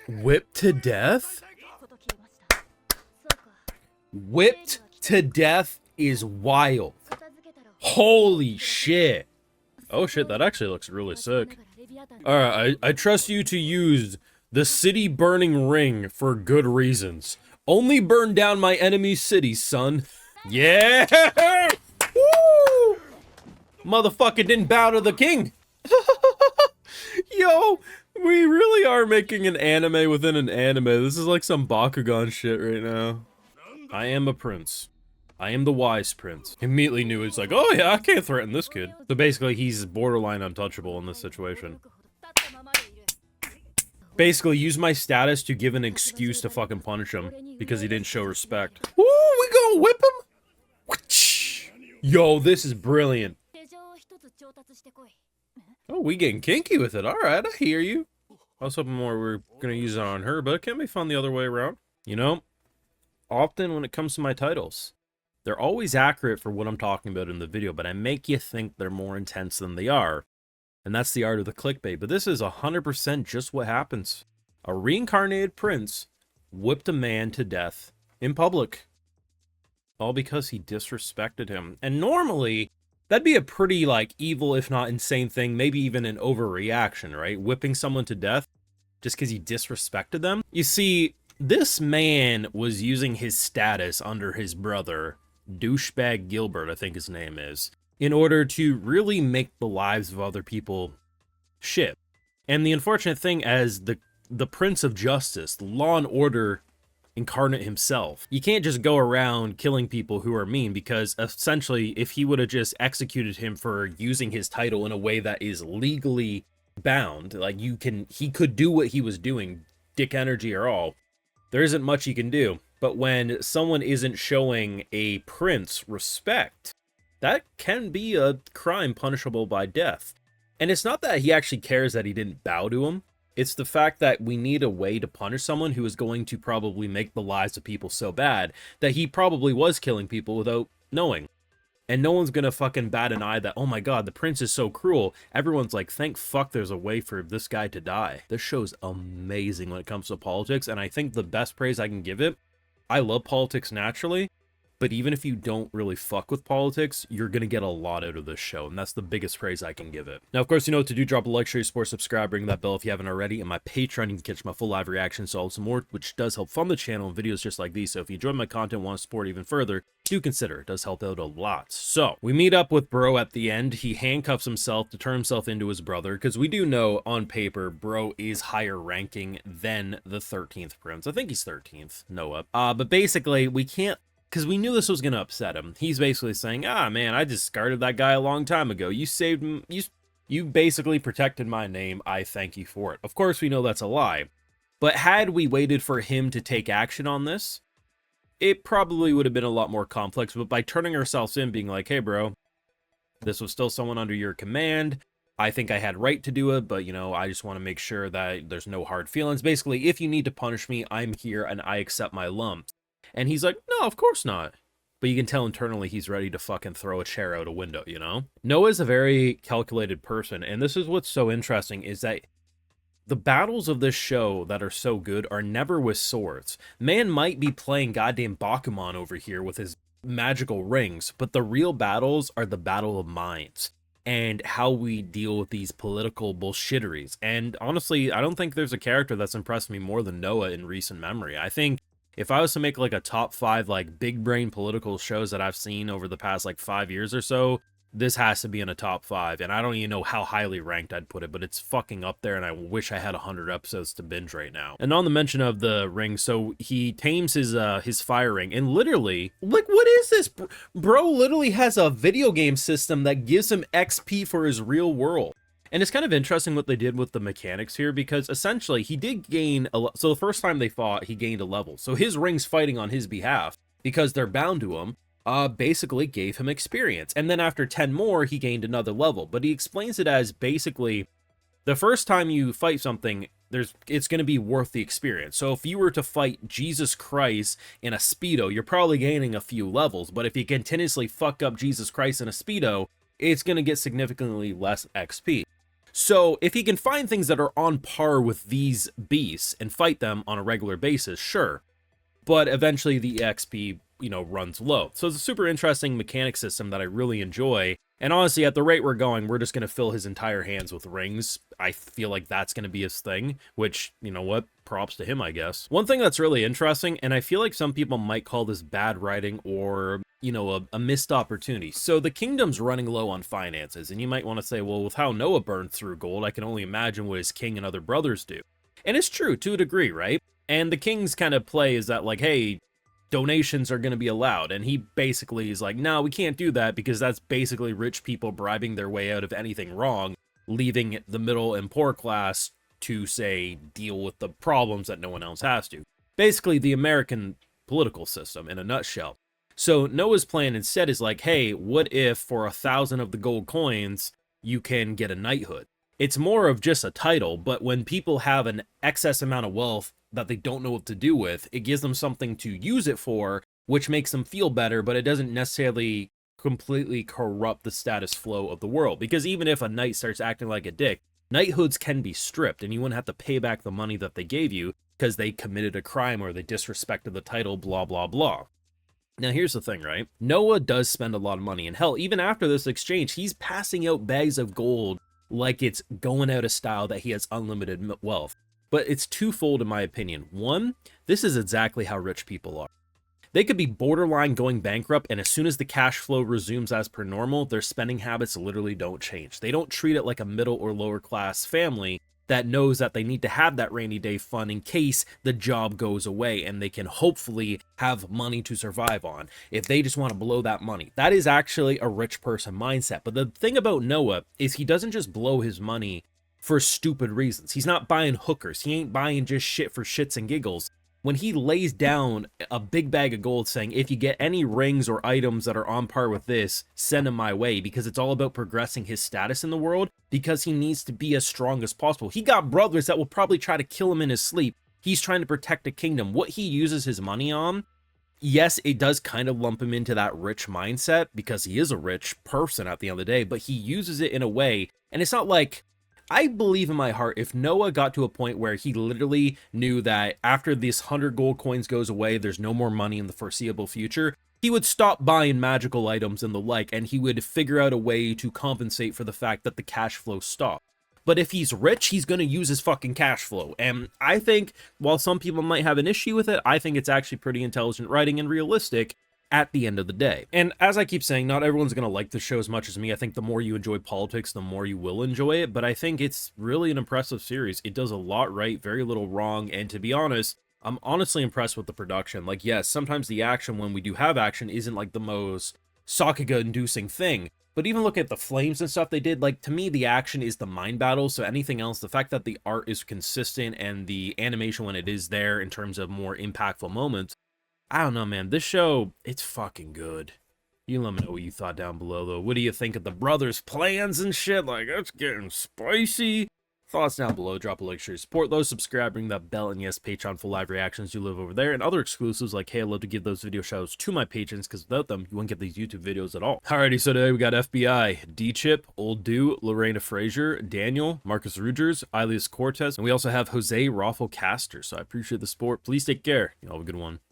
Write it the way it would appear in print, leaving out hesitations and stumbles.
Whipped to death? Whipped to death is wild. Holy shit. Oh shit, that actually looks really sick. Alright, I trust you to use the city burning ring for good reasons. Only burn down my enemy's city, son. Yeah! Woo! Motherfucker didn't bow to the king. Yo, we really are making an anime within an anime. This is like some Bakugan shit right now. I am a prince. I am the wise prince. Immediately knew it's like, oh yeah, I can't threaten this kid. So basically, he's borderline untouchable in this situation. Basically, use my status to give an excuse to fucking punish him because he didn't show respect. Ooh, we gonna whip him? Yo, this is brilliant. Oh, we getting kinky with it. All right, I hear you. I was hoping more we were gonna use it on her, but it can be fun the other way around. You know, often when it comes to my titles, they're always accurate for what I'm talking about in the video, but I make you think they're more intense than they are. And that's the art of the clickbait. But this is 100% just what happens. A reincarnated prince whipped a man to death in public. All because he disrespected him. And normally, that'd be a pretty, like, evil, if not insane thing. Maybe even an overreaction, right? Whipping someone to death just because he disrespected them. You see, this man was using his status under his brother, Douchebag Gilbert, I think his name is, in order to really make the lives of other people shit. And the unfortunate thing, as the Prince of Justice, the Law and Order incarnate himself, you can't just go around killing people who are mean, because essentially, if he would have just executed him for using his title in a way that is legally bound, like he could do what he was doing, dick energy or all, there isn't much he can do. But when someone isn't showing a prince respect, that can be a crime punishable by death. And it's not that he actually cares that he didn't bow to him. It's the fact that we need a way to punish someone who is going to probably make the lives of people so bad that he probably was killing people without knowing. And no one's gonna fucking bat an eye that, oh my god, the prince is so cruel. Everyone's like, thank fuck there's a way for this guy to die. This show's amazing when it comes to politics, and I think the best praise I can give it, I love politics naturally, but even if you don't really fuck with politics, you're gonna get a lot out of this show, and that's the biggest praise I can give it. Now, of course, you know what to do. Drop a like, share your support, subscribe, ring that bell if you haven't already, and my Patreon, you can catch my full live reactions to all some more, which does help fund the channel and videos just like these. So if you enjoy my content and want to support even further, do consider. It does help out a lot. So we meet up with Bro at the end. He handcuffs himself to turn himself into his brother, because we do know on paper Bro is higher ranking than the 13th prince. I think he's 13th, Noah. But basically we can't, because we knew this was going to upset him. He's basically saying, ah, man, I discarded that guy a long time ago. You saved him. You basically protected my name. I thank you for it. Of course, we know that's a lie. But had we waited for him to take action on this, it probably would have been a lot more complex. But by turning ourselves in, being like, hey, bro, this was still someone under your command. I think I had right to do it, but, you know, I just want to make sure that there's no hard feelings. Basically, if you need to punish me, I'm here and I accept my lumps. And he's like, no, of course not. But you can tell internally he's ready to fucking throw a chair out a window, you know? Noah's a very calculated person, and this is what's so interesting, is that the battles of this show that are so good are never with swords. Man might be playing goddamn Bakuman over here with his magical rings, but the real battles are the battle of minds and how we deal with these political bullshitteries. And honestly, I don't think there's a character that's impressed me more than Noah in recent memory. I think if I was to make like a top 5 like big brain political shows that I've seen over the past like 5 years or so, this has to be in a top 5. And I don't even know how highly ranked I'd put it, but it's fucking up there, and I wish I had 100 episodes to binge right now. And on the mention of the ring, so he tames his fire ring, and literally, like, what is this? Bro literally has a video game system that gives him XP for his real world. And it's kind of interesting what they did with the mechanics here, because essentially he did gain so the first time they fought, he gained a level. So his rings fighting on his behalf, because they're bound to him, basically gave him experience. And then after 10 more, he gained another level. But he explains it as basically the first time you fight something, it's going to be worth the experience. So if you were to fight Jesus Christ in a Speedo, you're probably gaining a few levels. But if you continuously fuck up Jesus Christ in a Speedo, it's going to get significantly less XP. So if he can find things that are on par with these beasts and fight them on a regular basis, sure. But eventually the EXP, runs low. So it's a super interesting mechanic system that I really enjoy. And honestly, at the rate we're going, we're just going to fill his entire hands with rings. I feel like that's going to be his thing, which, you know what, props to him, I guess. One thing that's really interesting, and I feel like some people might call this bad writing or, a missed opportunity. So the kingdom's running low on finances, and you might want to say, well, with how Noah burned through gold, I can only imagine what his king and other brothers do. And it's true, to a degree, right? And the king's kind of play is that, like, hey, donations are going to be allowed. And he basically is like, no, we can't do that because that's basically rich people bribing their way out of anything wrong, leaving the middle and poor class to, say, deal with the problems that no one else has to. Basically, the American political system in a nutshell. So Noah's plan instead is like, hey, what if for 1,000 of the gold coins, you can get a knighthood? It's more of just a title, but when people have an excess amount of wealth that they don't know what to do with, it gives them something to use it for, which makes them feel better, but it doesn't necessarily completely corrupt the status flow of the world. Because even if a knight starts acting like a dick, knighthoods can be stripped, and you wouldn't have to pay back the money that they gave you because they committed a crime or they disrespected the title, blah, blah, blah. Now, here's the thing, right? Noah does spend a lot of money, and hell, even after this exchange, he's passing out bags of gold like it's going out of style that he has unlimited wealth. But it's twofold in my opinion. One, this is exactly how rich people are. They could be borderline going bankrupt, and as soon as the cash flow resumes as per normal, their spending habits literally don't change. They don't treat it like a middle or lower class family that knows that they need to have that rainy day fund in case the job goes away and they can hopefully have money to survive on. If they just want to blow that money, that is actually a rich person mindset. But the thing about Noah is he doesn't just blow his money for stupid reasons. He's not buying hookers. He ain't buying just shit for shits and giggles. When he lays down a big bag of gold saying, if you get any rings or items that are on par with this, send them my way, because it's all about progressing his status in the world, because he needs to be as strong as possible. He got brothers that will probably try to kill him in his sleep. He's trying to protect the kingdom. What he uses his money on, yes, it does kind of lump him into that rich mindset, because he is a rich person at the end of the day, but he uses it in a way, and it's not like, I believe in my heart, if Noah got to a point where he literally knew that after this 100 gold coins goes away, there's no more money in the foreseeable future, he would stop buying magical items and the like, and he would figure out a way to compensate for the fact that the cash flow stopped. But if he's rich, he's going to use his fucking cash flow. And I think, while some people might have an issue with it, I think it's actually pretty intelligent writing and realistic at the end of the day. And as I keep saying, not everyone's going to like the show as much as me. I think the more you enjoy politics, the more you will enjoy it. But I think it's really an impressive series. It does a lot right, very little wrong. And to be honest, I'm honestly impressed with the production. Like, yes, sometimes the action, when we do have action, isn't like the most Sakuga-inducing thing. But even look at the flames and stuff they did, like, to me, the action is the mind battle. So anything else, the fact that the art is consistent and the animation when it is there in terms of more impactful moments, I don't know, man. This show, it's fucking good. You let me know what you thought down below, though. What do you think of the brothers' plans and shit? Like, it's getting spicy. Thoughts down below. Drop a like, share, support those, subscribe, ring that bell, and yes, Patreon for live reactions. You live over there, and other exclusives like, hey, I'd love to give those video shout-outs to my patrons, because without them, you wouldn't get these YouTube videos at all. Alrighty, so today we got FBI, D-Chip, Old Do, Lorena Frazier, Daniel, Marcus Rugers, Ilias Cortez, and we also have Jose Raffle Caster. So I appreciate the support. Please take care. You know, have a good one.